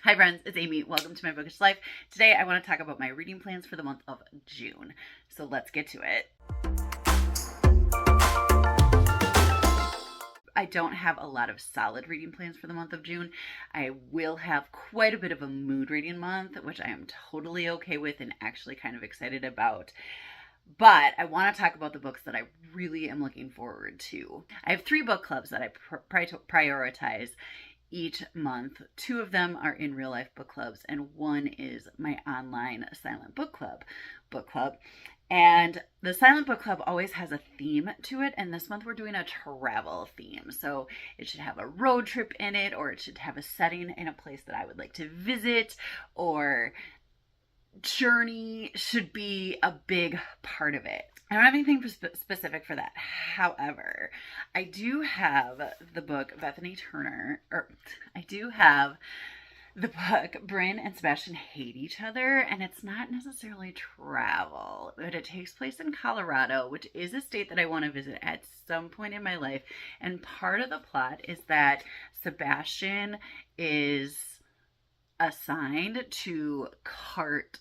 Hi friends, it's Amy. Welcome to my bookish life. Today I want to talk about my reading plans for the month of June. So let's get to it. I don't have a lot of solid reading plans for the month of June. I will have quite a bit of a mood reading month, which I am totally okay with and actually kind of excited about. But I want to talk about the books that I really am looking forward to. I have 3 book clubs that I prioritize each month. 2 of them are in real life book clubs, and 1 is my online silent book club. And the silent book club always has a theme to it, and this month we're doing a travel theme. So it should have a road trip in it, or it should have a setting in a place that I would like to visit, or journey should be a big part of it. I don't have anything specific for that. However, I do have the book Bethany Turner, or I do have the book Bryn and Sebastian Hate Each Other, and it's not necessarily travel, but it takes place in Colorado, which is a state that I want to visit at some point in my life. And part of the plot is that Sebastian is assigned to cart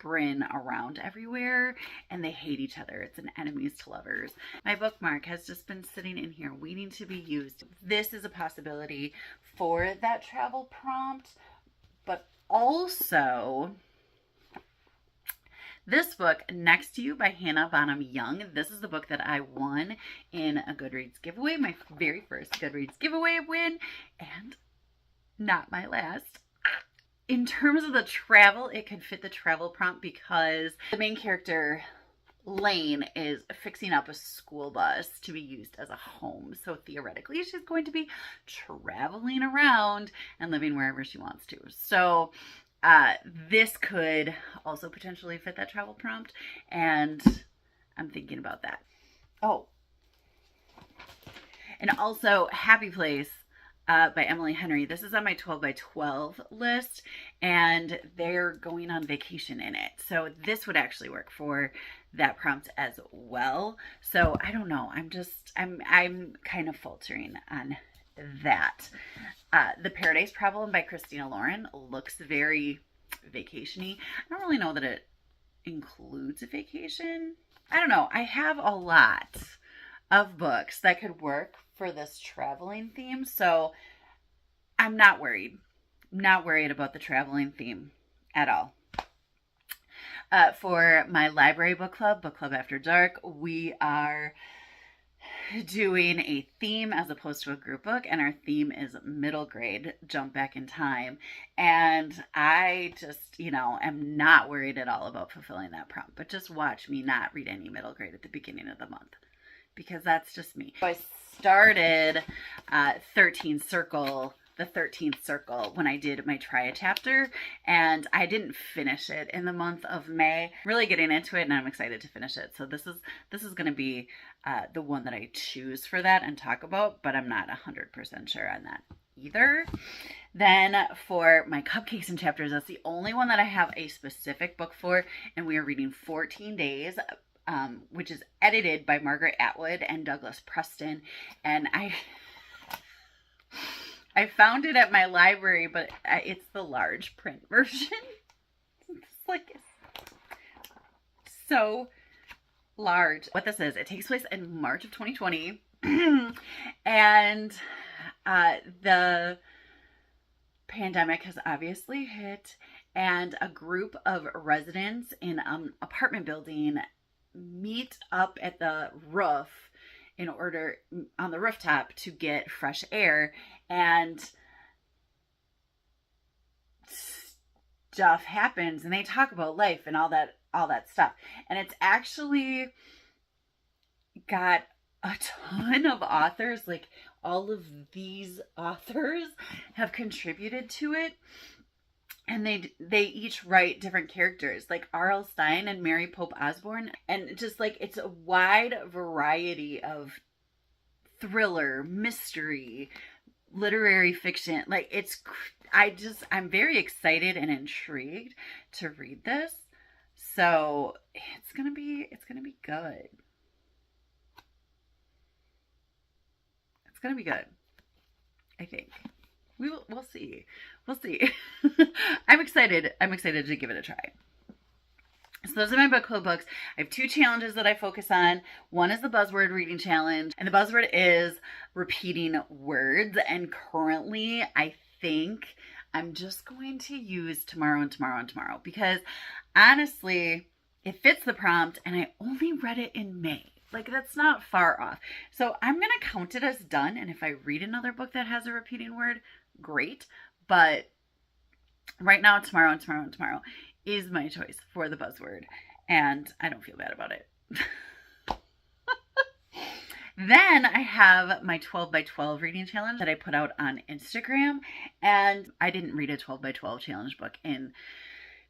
Bryn around everywhere, and they hate each other. It's an enemies to lovers. My bookmark has just been sitting in here waiting to be used. This is a possibility for that travel prompt, but also this book, Next to You by Hannah Bonham Young. This is the book that I won in a Goodreads giveaway, my very first Goodreads giveaway win, and not my last. In terms of the travel, it could fit the travel prompt because the main character, Lane, is fixing up a school bus to be used as a home. So theoretically, she's going to be traveling around and living wherever she wants to. So this could also potentially fit that travel prompt, and I'm thinking about that. Oh, and also Happy Place by Emily Henry. This is on my 12 by 12 list, and they're going on vacation in it. So this would actually work for that prompt as well. So I don't know. I'm kind of faltering on that. The Paradise Problem by Christina Lauren looks very vacation-y. I don't really know that it includes a vacation. I don't know. I have a lot of books that could work for this traveling theme, so I'm not worried. Not worried about the traveling theme at all. For my library book club After Dark, we are doing a theme as opposed to a group book, and our theme is middle grade, jump back in time. And I just, am not worried at all about fulfilling that prompt, but just watch me not read any middle grade at the beginning of the month, because that's just me. So I started the 13th circle when I did my Try chapter, and I didn't finish it in the month of May. Really getting into it, and I'm excited to finish it. So this is going to be the one that I choose for that and talk about, but I'm not 100% sure on that either. Then for my Cupcakes and Chapters, that's the only one that I have a specific book for, and we are reading 14 Days, which is edited by Margaret Atwood and Douglas Preston. And I found it at my library, but it's the large print version. It's so large. What this is, it takes place in March of 2020. And the pandemic has obviously hit, and a group of residents in an apartment building meet up at the roof on the rooftop to get fresh air, and stuff happens, and they talk about life and all that stuff. And it's actually got a ton of authors, like all of these authors have contributed to it. And they each write different characters, like R.L. Stine and Mary Pope Osborne. And just it's a wide variety of thriller, mystery, literary fiction. I'm very excited and intrigued to read this. So it's gonna be good. It's gonna be good, I think. We'll see. We'll see. I'm excited. I'm excited to give it a try. So those are my book club books. I have 2 challenges that I focus on. One is the buzzword reading challenge, and the buzzword is repeating words. And currently, I think I'm just going to use tomorrow and tomorrow and tomorrow because honestly, it fits the prompt, and I only read it in May. Like, that's not far off. So I'm going to count it as done. And if I read another book that has a repeating word, great. But right now, tomorrow and tomorrow and tomorrow is my choice for the buzzword. And I don't feel bad about it. Then I have my 12 by 12 reading challenge that I put out on Instagram. And I didn't read a 12 by 12 challenge book in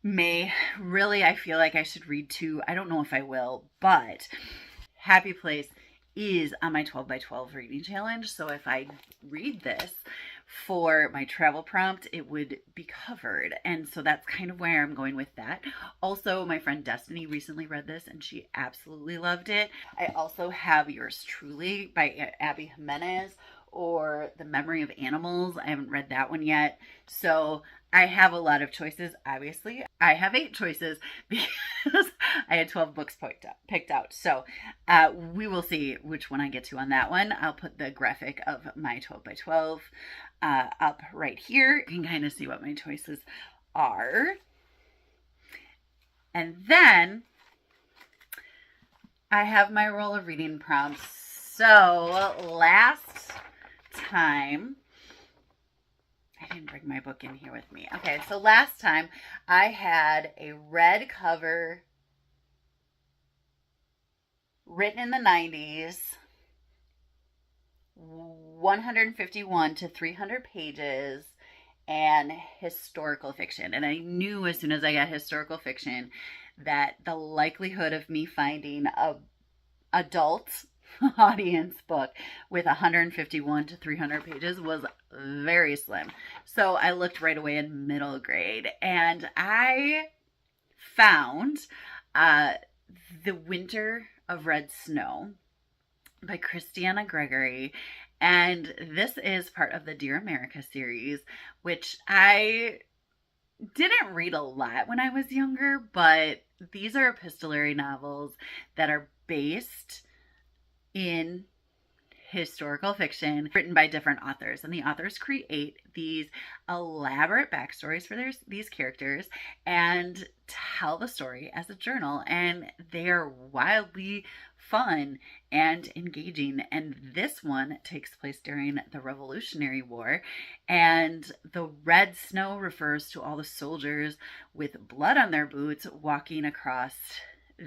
May. Really, I feel like I should read 2. I don't know if I will, but Happy Place is on my 12 by 12 reading challenge. So if I read this for my travel prompt, it would be covered. And so that's kind of where I'm going with that. Also, my friend Destiny recently read this and she absolutely loved it. I also have Yours Truly by Abby Jimenez, or The Memory of Animals. I haven't read that one yet. So I have a lot of choices. Obviously, I have 8 choices because I had 12 books picked out. So we will see which one I get to on that one. I'll put the graphic of my 12 by 12 up right here. You can kind of see what my choices are. And then I have my roll of reading prompts. So last time, I didn't bring my book in here with me. Okay, so last time I had a red cover written in the 90s, 151 to 300 pages, and historical fiction. And I knew as soon as I got historical fiction that the likelihood of me finding a adult audience book with 151 to 300 pages was very slim. So I looked right away in middle grade and I found The Winter of Red Snow by Christiana Gregory. And this is part of the Dear America series, which I didn't read a lot when I was younger, but these are epistolary novels that are based in historical fiction written by different authors, and the authors create these elaborate backstories for these characters and tell the story as a journal, and they are wildly fun and engaging. And this one takes place during the Revolutionary War, and the red snow refers to all the soldiers with blood on their boots walking across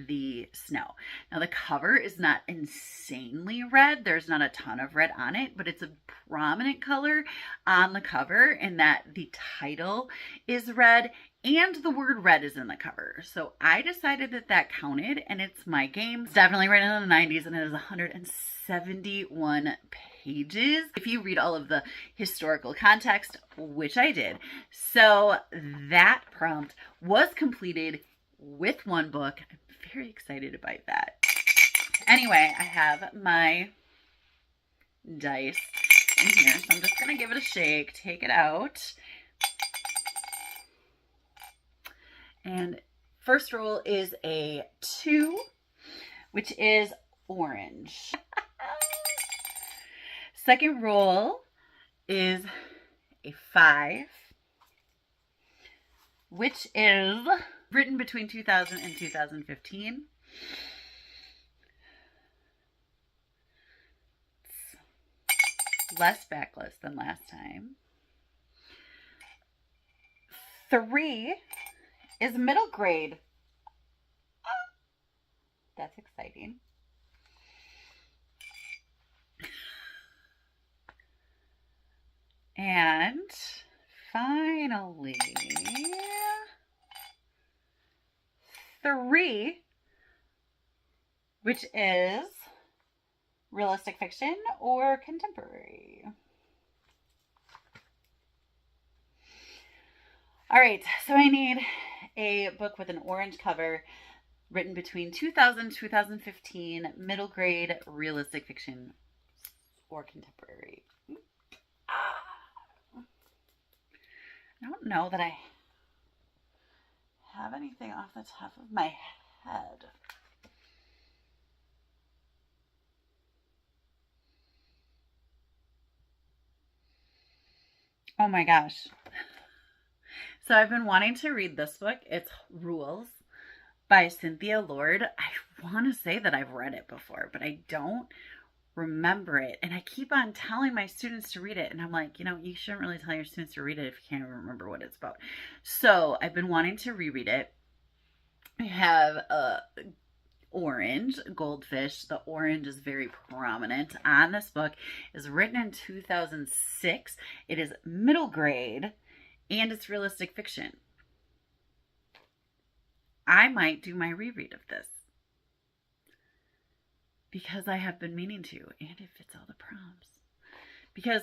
the snow. Now the cover is not insanely red. There's not a ton of red on it, but it's a prominent color on the cover in that the title is red and the word red is in the cover. So I decided that that counted, and it's my game. It's definitely written in the 90s and it is 171 pages if you read all of the historical context, which I did. So that prompt was completed with one book. I'm very excited about that. Anyway, I have my dice in here, so I'm just going to give it a shake, take it out. And first roll is a 2, which is orange. Second roll is a 5, which is written between 2000 and 2015. It's less backlist than last time. 3 is middle grade. That's exciting. And finally, 3, which is realistic fiction or contemporary. All right, so I need a book with an orange cover written between 2000 and 2015, middle grade, realistic fiction or contemporary. I don't know that I have anything off the top of my head. Oh my gosh. So I've been wanting to read this book. It's Rules by Cynthia Lord. I want to say that I've read it before, but I don't remember it. And I keep on telling my students to read it. And I'm like, you shouldn't really tell your students to read it if you can't even remember what it's about. So I've been wanting to reread it. I have a orange goldfish. The orange is very prominent on this book. It's written in 2006. It is middle grade and it's realistic fiction. I might do my reread of this because I have been meaning to, and it fits all the prompts. Because,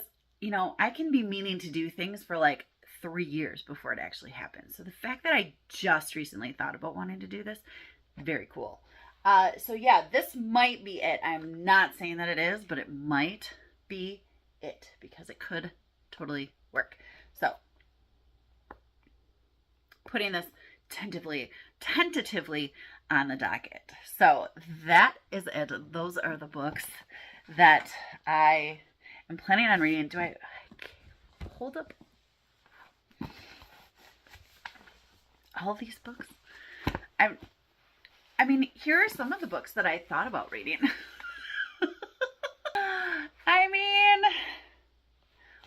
I can be meaning to do things for like 3 years before it actually happens. So the fact that I just recently thought about wanting to do this, very cool. So yeah, this might be it. I'm not saying that it is, but it might be it because it could totally work. So putting this tentatively on the docket. So that is it. Those are the books that I am planning on reading. Do I hold up all these books? I mean, here are some of the books that I thought about reading. I mean,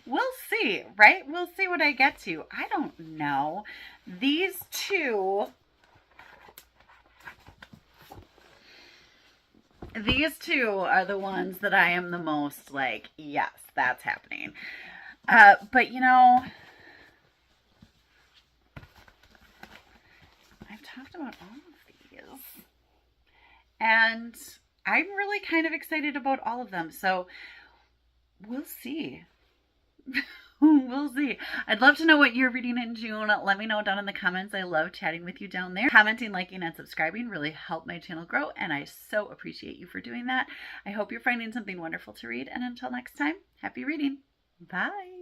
we'll see, right? We'll see what I get to. I don't know. These two are the ones that I am the most like, yes, that's happening. But I've talked about all of these. And I'm really kind of excited about all of them. So we'll see. We'll see. I'd love to know what you're reading in June. Let me know down in the comments. I love chatting with you down there. Commenting, liking, and subscribing really help my channel grow, and I so appreciate you for doing that. I hope you're finding something wonderful to read, and until next time, happy reading. Bye.